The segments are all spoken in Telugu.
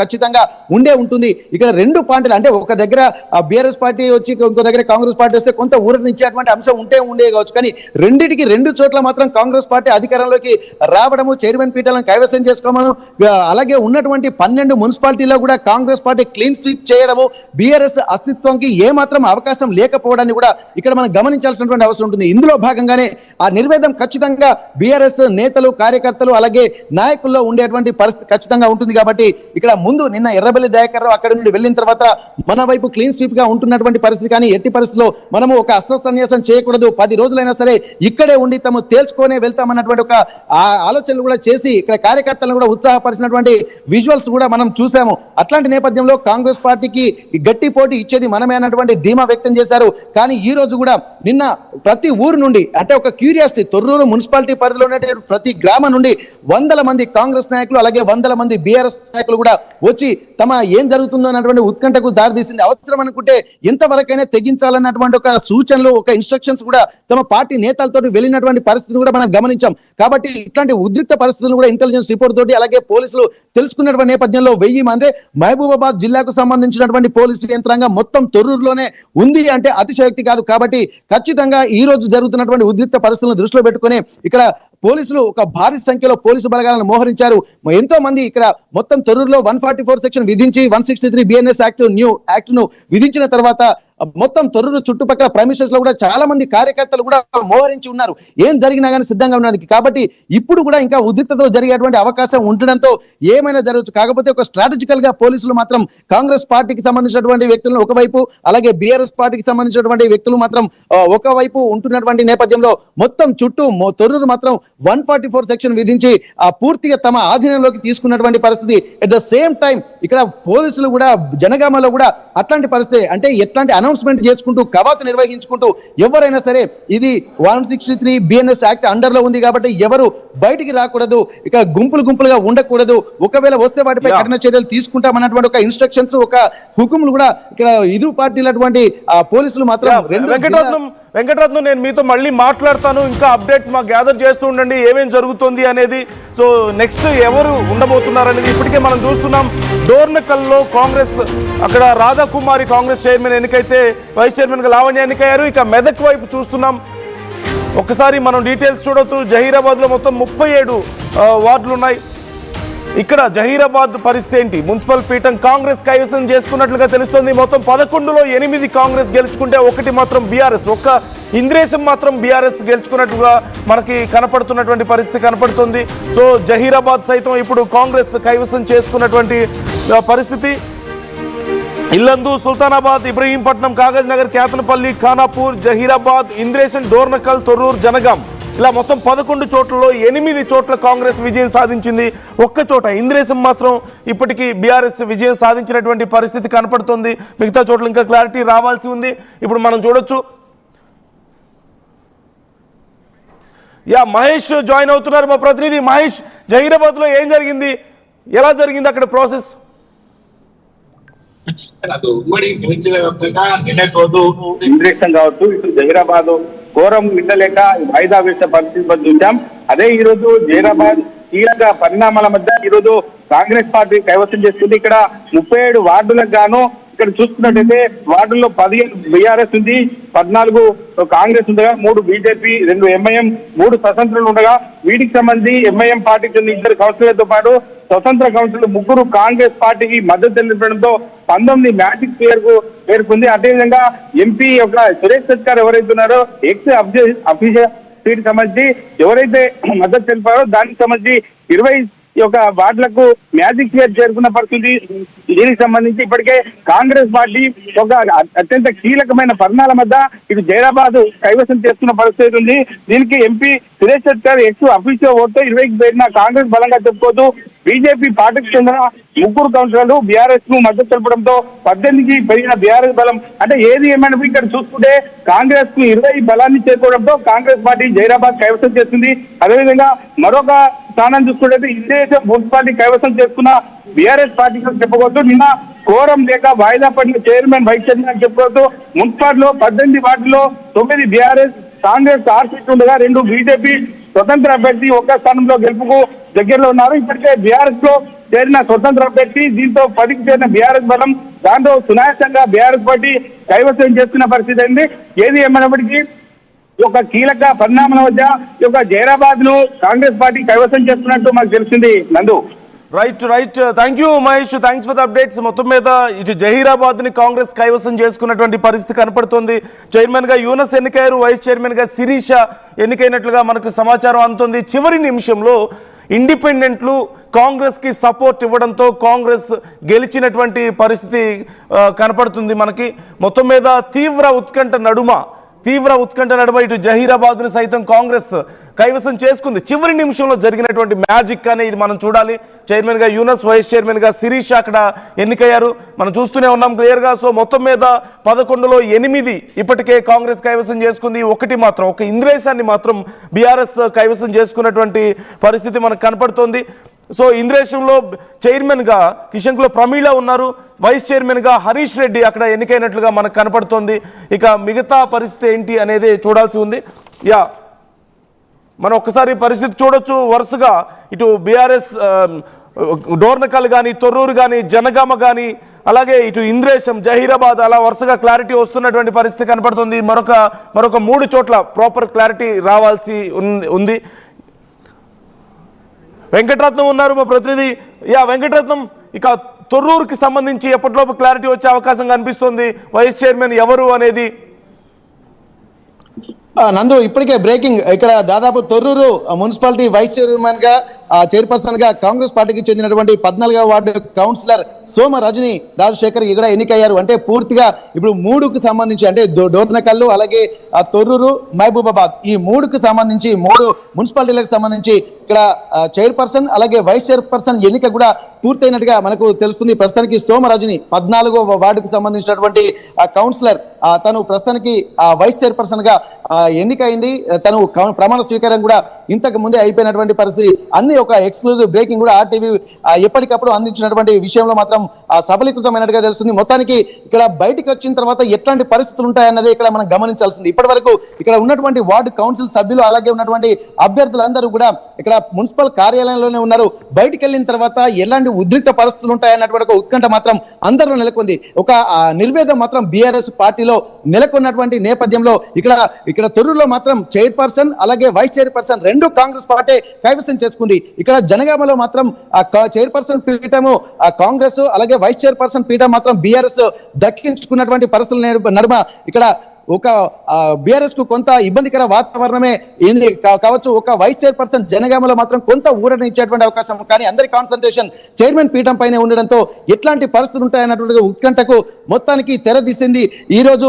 ఖచ్చితంగా ఉంటుంది. ఇక్కడ రెండు పార్టీలు అంటే ఒక దగ్గర బీఆర్ఎస్ పార్టీ వచ్చి ఇంకో దగ్గర కాంగ్రెస్ పార్టీ వస్తే కొంత ఊరనిచ్చేటువంటి అంశం ఉండే కావచ్చు. కానీ రెండింటికి రెండు చోట్ల మాత్రం కాంగ్రెస్ పార్టీ అధికారంలోకి రావడము, చైర్మన్ పీఠాలను కైవసం చేసుకోవడము, అలాగే ఉన్నటువంటి 12 మున్సిపాలిటీలో కూడా కాంగ్రెస్ పార్టీ క్లీన్ స్వీప్ చేయడము, బీఆర్ఎస్ అస్తిత్వంకి ఏమాత్రం అవకాశం లేకపోవడాన్ని కూడా ఇక్కడ మనం గమనించాల్సినటువంటి అవసరం ఉంటుంది. ఇందులో భాగంగానే ఆ నిర్వేదం ఖచ్చితంగా బీఆర్ఎస్ నేతలు, కార్యకర్తలు అలాగే నాయకుల్లో ఉండేటువంటి పరిస్థితి ఖచ్చితంగా ఉంటుంది. కాబట్టి ఇక్కడ ముందు నిన్న ఎర్రబెల్లి దయాకర్ రావు అక్కడి నుండి వెళ్ళిన తర్వాత మన వైపు క్లీన్ స్వీప్ గా ఉంటున్నటువంటి పరిస్థితి. కానీ ఎట్టి పరిస్థితుల్లో మనము ఒక అస్త్ర సన్యాసం చేయకూడదు, 10 రోజులైనా సరే ఇక్కడే ఉండి తమ తేల్చుకొనే వెళ్తామన్నటువంటి ఒక ఆలోచనలు కూడా చేసి ఇక్కడ కార్యకర్తలను కూడా ఉత్సాహపరిచినటువంటి విజువల్స్ కూడా మనం చూసాము. అట్లాంటి నేపథ్యంలో కాంగ్రెస్ పార్టీకి గట్టి పోటీ ఇచ్చేది మనమే అన్నటువంటి ధీమా వ్యక్తం చేశారు. కానీ ఈ రోజు కూడా నిన్న ప్రతి ఊరు నుండి అంటే ఒక క్యూరియాసిటీ, తొర్రూరు మున్సిపాలిటీ పరిధిలో ఉన్నటువంటి ప్రతి గ్రామం నుండి వందల మంది కాంగ్రెస్ నాయకులు అలాగే వందల మంది బీఆర్ఎస్ నాయకులు కూడా వచ్చి తమ ఏం జరుగుతుందో అన్నటువంటి ఉత్కంఠకు దారితీసింది. అవసరం అనుకుంటే ఎంతవరకైనా తెగించాలన్నటువంటి ఒక సూచనలు, ఒక ఇన్స్ట్రక్షన్స్ కూడా తమ పార్టీ నేతలతో వెళ్ళినటువంటి పరిస్థితి కూడా మనం గమనించాం. కాబట్టి ఇట్లాంటి ఉద్రిక్త పరిస్థితులు కూడా ఇంటెలిజెన్స్ రిపోర్ట్ తోటి అలాగే పోలీసులు తెలుసుకున్నటువంటి నేపథ్యంలో 1000 మంది మహబూబాబాద్ జిల్లాకు సంబంధించినటువంటి పోలీసు యంత్రాంగం మొత్తం తొర్రూరులోనే ఉంది అంటే అతిశయోక్తి కాదు. కాబట్టి ఖచ్చితంగా ఈ రోజు జరుగుతున్నటువంటి ఉద్రిక్త పరిస్థితులను దృష్టిలో పెట్టుకుని ఇక్కడ పోలీసులు ఒక భారీ సంఖ్యలో పోలీసు బలగాలను మోహరించారు. ఎంతో మంది ఇక్కడ మొత్తం తొర్రూరులో 144 సెక్షన్ విధించి 163 బిఎన్ఎస్ యాక్ట్ ను విధించిన తర్వాత మొత్తం తొర్రూరు చుట్టుపక్కల ప్రైమిసెస్ లో కూడా చాలా మంది కార్యకర్తలు కూడా మోహరించి ఉన్నారు, ఏం జరిగినా కానీ సిద్ధంగా ఉండడానికి. కాబట్టి ఇప్పుడు కూడా ఇంకా ఉద్రిక్తతో జరిగేటువంటి అవకాశం ఉండడంతో ఏమైనా జరగచ్చు. కాకపోతే ఒక స్ట్రాటజికల్ గా పోలీసులు మాత్రం కాంగ్రెస్ పార్టీకి సంబంధించినటువంటి వ్యక్తులను ఒకవైపు అలాగే బీఆర్ఎస్ పార్టీకి సంబంధించినటువంటి వ్యక్తులు మాత్రం ఒకవైపు ఉంటున్నటువంటి నేపథ్యంలో మొత్తం చుట్టూ తొర్రూరు మాత్రం 144 సెక్షన్ విధించి పూర్తిగా తమ ఆధీనంలోకి తీసుకున్నటువంటి పరిస్థితి. అట్ ద సేమ్ టైం ఇక్కడ పోలీసులు కూడా జనగామలో కూడా అట్లాంటి పరిస్థితి, అంటే ఎట్లాంటి అనౌన్స్మెంట్ చేసుకుంటూ కవాతు నిర్వహించుకుంటూ ఎవరైనా సరే ఇది 163 బిఎన్ఎస్ యాక్ట్ అండర్ లో ఉంది కాబట్టి ఎవరు బయటికి రాకూడదు, ఇక గుంపులుగా ఉండకూడదు, ఒకవేళ వస్తే వాటిపై కఠిన చర్యలు తీసుకుంటామన్నటువంటి ఒక ఇన్స్ట్రక్షన్స్, ఒక హుకుములు కూడా ఇక్కడ ఇరు పార్టీలటువంటి పోలీసులు మాత్రం. వెంకటరత్నం, నేను మీతో మళ్ళీ మాట్లాడతాను. ఇంకా అప్డేట్స్ మాకు గ్యాదర్ చేస్తూ ఉండండి ఏమేం జరుగుతుంది అనేది. సో నెక్స్ట్ ఎవరు ఉండబోతున్నారు అనేది ఇప్పటికే మనం చూస్తున్నాం. డోర్నకల్లో కాంగ్రెస్ అక్కడ రాధాకుమారి కాంగ్రెస్ చైర్మన్ ఎన్నికైతే వైస్ చైర్మన్ గా లావణ్య ఎన్నికయ్యారు. ఇక మెదక్ వైపు చూస్తున్నాం. ఒకసారి మనం డీటెయిల్స్ చూడొచ్చు. జహీరాబాద్ లో మొత్తం 37 వార్డులు ఉన్నాయి. ఇక్కడ జహీరాబాద్ పరిస్థితి ఏంటి? మున్సిపల్ పీఠం కాంగ్రెస్ కైవసం చేసుకున్నట్లుగా తెలుస్తోంది. మొత్తం 11లో 8 కాంగ్రెస్ గెలుచుకుంటే 1 మాత్రం బీఆర్ఎస్, ఒక్క ఇంద్రేశం మాత్రం బీఆర్ఎస్ గెలుచుకున్నట్టుగా మనకి కనపడుతున్నటువంటి పరిస్థితి కనపడుతుంది. సో జహీరాబాద్ సైతం ఇప్పుడు కాంగ్రెస్ కైవసం చేసుకున్నటువంటి పరిస్థితి. ఇల్లందు, సుల్తానాబాద్, ఇబ్రహీంపట్నం, కాగజ్ నగర్, కేతనపల్లి, ఖానాపూర్, జహీరాబాద్, ఇంద్రేశం, డోర్నకల్, తొర్రూరు, జనగాం ఇలా మొత్తం 11 చోట్లలో 8 చోట్ల కాంగ్రెస్ విజయం సాధించింది. ఒక్క చోట ఇంద్రేశం మాత్రం ఇప్పటికీ బీఆర్ఎస్ విజయం సాధించినటువంటి పరిస్థితి కనపడుతుంది. మిగతా చోట్ల ఇంకా క్లారిటీ రావాల్సి ఉంది. ఇప్పుడు మనం చూడొచ్చు. మహేష్ జాయిన్ అవుతున్నారు, మా ప్రతినిధి మహేష్. జహీరాబాద్ లో ఏం జరిగింది, ఎలా జరిగింది అక్కడ ప్రాసెస్? కావచ్చు ఇటు జహీరాబాద్ ఘోరం వింటలేక వాయిదా వేసే పరిస్థితి చూసాం. అదే ఈ రోజు జహీరాబాద్ కీలక పరిణామాల మధ్య ఈ రోజు కాంగ్రెస్ పార్టీ కైవసం చేస్తుంది. ఇక్కడ 37 వార్డులకు గాను ఇక్కడ చూసుకున్నట్టయితే వార్డుల్లో 15 బీఆర్ఎస్ ఉంది, 14 కాంగ్రెస్ ఉండగా 3 బీజేపీ, 2 ఎంఐఎం, 3 స్వతంత్రులు ఉండగా వీటికి సంబంధించి ఎంఐఎం పార్టీకి చెందిన 2 కౌన్సిలర్లతో పాటు స్వతంత్ర కౌన్సిలర్ 3 కాంగ్రెస్ పార్టీకి మద్దతు తెలిపడంతో 19 మ్యాజిక్ పేర్కొంది. అదేవిధంగా ఎంపీ యొక్క సురేష్ సత్కార్ ఎవరైతే ఉన్నారో ఎక్స్ అఫీషియల్ సీట్ సంబంధించి ఎవరైతే మద్దతు తెలిపారో దానికి సంబంధించి 20 వార్డులకు మ్యాజిక్ ఫిగర్ చేరుకున్న పరిస్థితి. దీనికి సంబంధించి ఇప్పటికే కాంగ్రెస్ పార్టీ ఒక అత్యంత కీలకమైన పరిణామాల మధ్య ఇటు జహీరాబాద్ కైవసం చేస్తున్న పరిస్థితి ఉంది. దీనికి MP Suresh Satkar X official ఓటుతో 20కి పేరిన కాంగ్రెస్ బలంగా చెప్పుకోవచ్చు. బీజేపీ పార్టీకి చెందిన 3 కౌన్సిలర్లు బీఆర్ఎస్ ను మద్దతు తెలపడంతో 18కి పెరిగిన బీఆర్ఎస్ బలం. అంటే ఏది ఏమైనా ఇక్కడ చూసుకుంటే కాంగ్రెస్ కు 20 బలాన్ని చేరుకోవడంతో కాంగ్రెస్ పార్టీ జహీరాబాద్ కైవసం చేస్తుంది. అదేవిధంగా మరొక స్థానం చూసుకుంటే ఇంద్రేశం మున్సిపాలిటీ కైవసం చేసుకున్న బీఆర్ఎస్ పార్టీకి చెప్పుకోవచ్చు. నిన్న కోరం లేక వాయిదా పడిన చైర్మన్ వైస్ చైర్మన్ చెప్పుకోవచ్చు. మున్సిపాలిటీలో 18 వార్డుల్లో 9 బీఆర్ఎస్, కాంగ్రెస్ 6 సీట్లు ఉండగా 2 బీజేపీ, స్వతంత్ర అభ్యర్థి ఒక్క స్థానంలో గెలుపుకు దగ్గరలో ఉన్నారు. ఇప్పటికే బీఆర్ఎస్ లో చేరిన స్వతంత్ర అభ్యర్థి, దీంతో 10కి చేరిన బీఆర్ఎస్ బలం దాంతో సునాయాసంగా బీఆర్ఎస్ పార్టీ కైవసం చేస్తున్న పరిస్థితి అయింది. ఏది ఏమైనప్పటికీ ఒక కీలక పరిణామాల వద్ద ఈ యొక్క జైరాబాద్ ను కాంగ్రెస్ పార్టీ కైవసం చేస్తున్నట్టు మాకు తెలిసింది. నందు. Right thank you Mahesh, thanks for the updates. మొత్తం మీద ఇటు జహీరాబాద్ ని కాంగ్రెస్ కైవసం చేసుకున్నటువంటి పరిస్థితి కనపడుతోంది. చైర్మన్ గా యూనస్ ఎన్నికయ్యారు, వైస్ చైర్మన్ గా శిరీష ఎన్నికైనట్లుగా మనకు సమాచారం అందుతుంది. చివరి నిమిషంలో ఇండిపెండెంట్లు కాంగ్రెస్ కి సపోర్ట్ ఇవ్వడంతో కాంగ్రెస్ గెలిచినటువంటి పరిస్థితి కనపడుతుంది మనకి. మొత్తం మీద తీవ్ర ఉత్కంఠ నడుమ ఇటు జహీరాబాద్ని సైతం కాంగ్రెస్ కైవసం చేసుకుంది. చివరి నిమిషంలో జరిగినటువంటి మ్యాజిక్ అనే ఇది మనం చూడాలి. చైర్మన్గా యూనస్, వైస్ చైర్మన్గా శిరీష అక్కడ ఎన్నికయ్యారు, మనం చూస్తూనే ఉన్నాం క్లియర్గా. సో మొత్తం మీద 11లో 8 ఇప్పటికే కాంగ్రెస్ కైవసం చేసుకుంది. ఒక ఇంద్రేశాన్ని మాత్రం బీఆర్ఎస్ కైవసం చేసుకున్నటువంటి పరిస్థితి మనకు కనపడుతోంది. సో ఇంద్రేశంలో చైర్మన్గా కిషన్కుల ప్రమీళ ఉన్నారు, వైస్ చైర్మన్గా హరీష్ రెడ్డి అక్కడ ఎన్నికైనట్లుగా మనకు కనపడుతోంది. ఇక మిగతా పరిస్థితి ఏంటి అనేది చూడాల్సి ఉంది. మనం ఒక్కసారి పరిస్థితి చూడొచ్చు. వరుసగా ఇటు బీఆర్ఎస్ డోర్నకల్ కానీ, తొర్రూరు కానీ, జనగామ కానీ, అలాగే ఇటు ఇంద్రేశం, జహీరాబాద్ అలా వరుసగా క్లారిటీ వస్తున్నటువంటి పరిస్థితి కనపడుతుంది. మరొక 3 చోట్ల ప్రాపర్ క్లారిటీ రావాల్సి ఉంది. వెంకటరత్నం ఉన్నారు మా ప్రతినిధి. వెంకటరత్నం, ఇక తొర్రూరుకి సంబంధించి ఎప్పటిలోపు క్లారిటీ వచ్చే అవకాశం కనిపిస్తుంది? వైస్ చైర్మన్ ఎవరు అనేది? నందు, ఇప్పటికే బ్రేకింగ్. ఇక్కడ దాదాపు తొర్రూరు మున్సిపాలిటీ వైస్ చైర్మన్ గా చైర్పర్సన్ గా కాంగ్రెస్ పార్టీకి చెందినటువంటి 14వ వార్డు కౌన్సిలర్ సోమ రజని రాజశేఖర్ ఇక్కడ ఎన్నికయ్యారు. అంటే పూర్తిగా ఇప్పుడు 3కు సంబంధించి, అంటే డోర్నకల్లు, అలాగే తొర్రూరు, మహబూబాబాద్, ఈ 3కు సంబంధించి 3 మున్సిపాలిటీలకు సంబంధించి ఇక్కడ చైర్పర్సన్ అలాగే వైస్ చైర్పర్సన్ ఎన్నిక కూడా పూర్తయినట్టుగా మనకు తెలుస్తుంది. ప్రస్తుతానికి సోమ రజని 14వ వార్డుకు సంబంధించినటువంటి కౌన్సిలర్, తను ప్రస్తుతానికి వైస్ చైర్పర్సన్ గా ఎన్నికైంది. తను ప్రమాణ స్వీకారం కూడా ఇంతకు ముందే అయిపోయినటువంటి పరిస్థితి. అన్ని ఒక ఎక్స్క్లూజివ్ బ్రేకింగ్ కూడా ఆర్టీవీ ఎప్పటికప్పుడు అందించినటువంటి విషయంలో మాత్రం సబలీకృతమైనట్టుగా తెలుస్తుంది. మొత్తానికి ఇక్కడ బయటకు వచ్చిన తర్వాత ఎట్లాంటి పరిస్థితులు ఉంటాయన్నది ఇక్కడ మనం గమనించాల్సింది. ఇప్పటి వరకు ఇక్కడ ఉన్నటువంటి వార్డు కౌన్సిల్ సభ్యులు అలాగే ఉన్నటువంటి అభ్యర్థులందరూ కూడా ఇక్కడ మున్సిపల్ కార్యాలయంలోనే ఉన్నారు. బయటకు వెళ్ళిన తర్వాత ఎలాంటి ఉద్రిక్త పరిస్థితులు ఉంటాయన్నటువంటి ఒక ఉత్కంఠ మాత్రం అందరిలో నెలకొంది. ఒక నిర్వేదం మాత్రం బీఆర్ఎస్ పార్టీలో నెలకొన్నటువంటి నేపథ్యంలో ఇక్కడ తొర్రూరులో మాత్రం చైర్పర్సన్ అలాగే వైస్ చైర్పర్సన్ 2 కాంగ్రెస్ పార్టీ కైవసం చేసుకుంది. ఇక్కడ జనగామలో మాత్రం చైర్పర్సన్ పీఠము కాంగ్రెస్, అలాగే వైస్ చైర్పర్సన్ పీఠం మాత్రం బీఆర్ఎస్ దక్కించుకున్నటువంటి పరిస్థితుల నడుమ ఇక్కడ ఒక బీఆర్ఎస్ కు కొంత ఇబ్బందికర వాతావరణమే కావచ్చు. ఒక వైస్ చైర్పర్సన్ జనగామలో మాత్రం కొంత ఊరట ఇచ్చేటువంటి అవకాశం, కానీ అందరి కాన్సన్ట్రేషన్ చైర్మన్ పీఠం పైన ఉండడంతో ఎట్లాంటి పరిస్థితులు ఉంటాయన్నటువంటి ఉత్కంఠకు మొత్తానికి తెరదీసింది. ఈ రోజు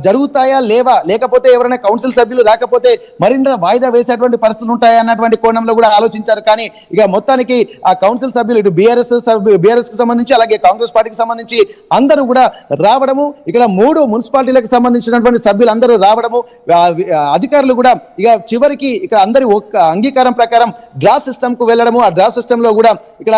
జరుగుతాయా లేవా, లేకపోతే ఎవరైనా కౌన్సిల్ సభ్యులు రాకపోతే మరింత వాయిదా వేసేటువంటి పరిస్థితులు ఉంటాయా అన్నటువంటి కోణంలో కూడా ఆలోచించారు. కానీ ఇక మొత్తానికి ఆ కౌన్సిల్ సభ్యులు ఇటు బీఆర్ఎస్ కు సంబంధించి అలాగే కాంగ్రెస్ పార్టీకి సంబంధించి అందరూ కూడా రావడము, ఇక్కడ 3 మున్సిపాలిటీలకు సంబంధించి సభ్యులందరూ రావడము, అధికారులు కూడా ఇక చివరికి ఇక్కడ అందరి అంగీకారం ప్రకారం డ్రా సిస్టమ్ కు వెళ్ళడము. ఆ డ్రా సిస్టమ్ లో కూడా ఇక్కడ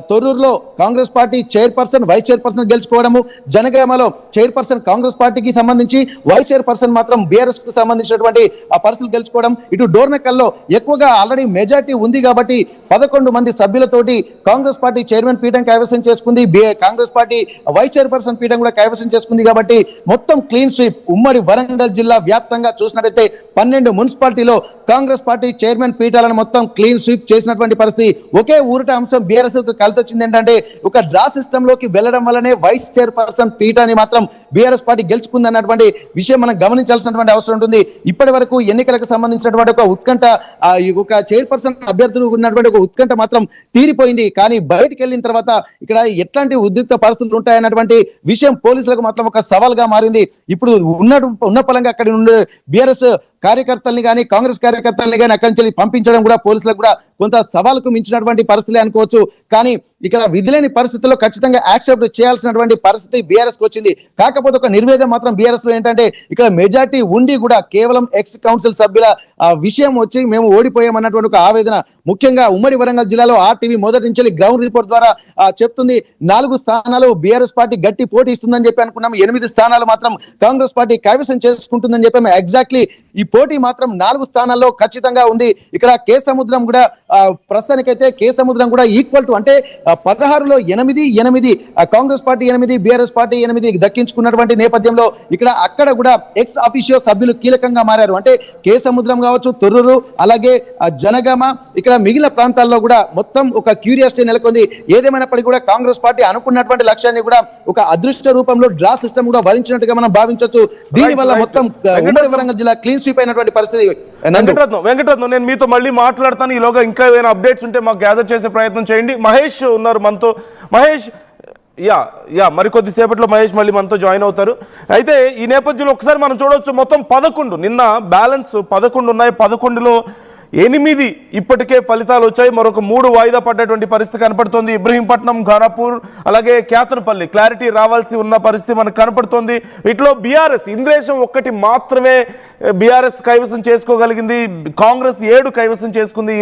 తొర్రూరులో Congress party chairperson vice chairperson గెలుచుకోవడము, జనగామలో చైర్పర్సన్ కాంగ్రెస్ పార్టీకి సంబంధించి వైస్ చైర్పర్సన్ మాత్రం బీఆర్ఎస్ కు సంబంధించినటువంటి ఆ పరిస్థితులు గెలుచుకోవడం. ఇటు డోర్నకల్లో ఎక్కువగా ఆల్రెడీ మెజార్టీ ఉంది కాబట్టి 11 మంది సభ్యులతోటి కాంగ్రెస్ పార్టీ చైర్మన్ పీఠం కైవసం చేసుకుంది, కాంగ్రెస్ పార్టీ వైస్ చైర్పర్సన్ పీఠం కూడా కైవసం చేసుకుంది. కాబట్టి మొత్తం క్లీన్ స్వీప్ ఉమ్మడి వరంగల్ జిల్లా వ్యాప్తంగా చూసినట్లయితే 12 మున్సిపాలిటీలో కాంగ్రెస్ పార్టీ చైర్మన్ పీఠాలను మొత్తం క్లీన్ స్వీప్ చేసినటువంటి పరిస్థితి. ఒకే ఊరట అంశం బీఆర్ఎస్ కు కలిసి వచ్చింది ఏంటంటే ఒక డ్రా సిస్టమ్ లోకి వెళ్ళడం వల్లనే వైస్ చైర్పర్సన్ పీఠాన్ని మాత్రం బీఆర్ఎస్ పార్టీ గెలుచుకుంది అన్నటువంటి విషయం మనం గమనించాల్సినటువంటి అవసరం ఉంటుంది. ఇప్పటి వరకు ఎన్నికలకు సంబంధించినటువంటి ఒక ఉత్కంఠ, ఒక చైర్పర్సన్ అభ్యర్థులు ఉన్నటువంటి ఒక ఉత్కంఠ మాత్రం తీరిపోయింది. కానీ బయటకు వెళ్ళిన తర్వాత ఇక్కడ ఎట్లాంటి ఉద్రిక్త పరిస్థితులు ఉంటాయన్నటువంటి విషయం పోలీసులకు మాత్రం ఒక సవాల్గా మారింది. ఇప్పుడు ఉన్న పలంగా అక్కడ ఉండే బీఆర్ఎస్ కార్యకర్తల్ని కానీ కాంగ్రెస్ కార్యకర్తల్ని కానీ అక్కడి నుంచి పంపించడం కూడా పోలీసులకు కూడా కొంత సవాలుకు మించినటువంటి పరిస్థితులే అనుకోవచ్చు. కానీ ఇక్కడ విధిలేని పరిస్థితుల్లో ఖచ్చితంగా యాక్సెప్ట్ చేయాల్సినటువంటి పరిస్థితి బీఆర్ఎస్ కు వచ్చింది. కాకపోతే ఒక నిర్వేదం మాత్రం బీఆర్ఎస్ లో ఏంటంటే ఇక్కడ మెజార్టీ ఉండి కూడా కేవలం ఎక్స్ కౌన్సిల్ సభ్యుల విషయం వచ్చి మేము ఓడిపోయామన్నటువంటి ఒక ఆవేదన. ముఖ్యంగా ఉమ్మడి వరంగల్ జిల్లాలో ఆర్టీవీ మొదటి నుంచి గ్రౌండ్ రిపోర్ట్ ద్వారా చెప్తుంది 4 స్థానాలు బీఆర్ఎస్ పార్టీ గట్టి పోటీ ఇస్తుందని చెప్పి అనుకున్నాం, 8 స్థానాలు మాత్రం కాంగ్రెస్ పార్టీ కైవసం చేసుకుంటుందని చెప్పాము. ఎగ్జాక్ట్లీ ఈ పోటీ మాత్రం 4 స్థానాల్లో ఖచ్చితంగా ఉంది. ఇక్కడ కే సముద్రం కూడా ప్రస్తుతానికైతే కే సముద్రం కూడా ఈక్వల్ టు అంటే 16లో 8 కాంగ్రెస్ పార్టీ 8 బీఆర్ఎస్ పార్టీ 8 దక్కించుకున్నటువంటి నేపథ్యంలో అక్కడ కూడా ఎక్స్ అఫీషియో సభ్యులు కీలకంగా మారారు. అంటే కే సముద్రం కావచ్చు, తొర్రూరు, అలాగే జనగామ, ఇక్కడ మిగిలిన ప్రాంతాల్లో కూడా మొత్తం ఒక క్యూరియాసిటీ నెలకొంది. ఏదేమైనప్పటికీ కూడా కాంగ్రెస్ పార్టీ అనుకున్నటువంటి లక్ష్యాన్ని కూడా ఒక అదృష్ట రూపంలో డ్రా సిస్టమ్ కూడా భరించినట్టుగా మనం భావించవచ్చు. దీనివల్ల మొత్తం ఉమ్మడి వరంగల్ జిల్లా క్లీన్ స్వీప్ అయినటువంటి పరిస్థితి. వెంకటరత్నం, నేను మీతో మళ్ళీ మాట్లాడతాను. ఈలోగా ఇంకా ఏమైనా అప్డేట్స్ ఉంటే మాకు గ్యాదర్ చేసే ప్రయత్నం చేయండి. మహేష్ ఉన్నారు మనతో. మహేష్, మరికొద్ది సేపట్లో మహేష్ మళ్ళీ మనతో జాయిన్ అవుతారు. అయితే ఈ నేపథ్యంలో ఒకసారి మనం చూడవచ్చు, మొత్తం 11 నిన్న బ్యాలెన్స్ 11 ఉన్నాయి. 11లో 8 ఇప్పటికే ఫలితాలు వచ్చాయి. మరొక 3 వాయిదా పడ్డటువంటి పరిస్థితి కనపడుతోంది. ఇబ్రహీంపట్నం, ఘానాపూర్, అలాగే కేతనపల్లి క్లారిటీ రావాల్సి ఉన్న పరిస్థితి మనకు కనపడుతోంది. వీటిలో బీఆర్ఎస్ ఇంద్రేశం ఒక్కటి మాత్రమే బీఆర్ఎస్ కైవసం చేసుకోగలిగింది. కాంగ్రెస్ 7 కైవసం చేసుకుంది.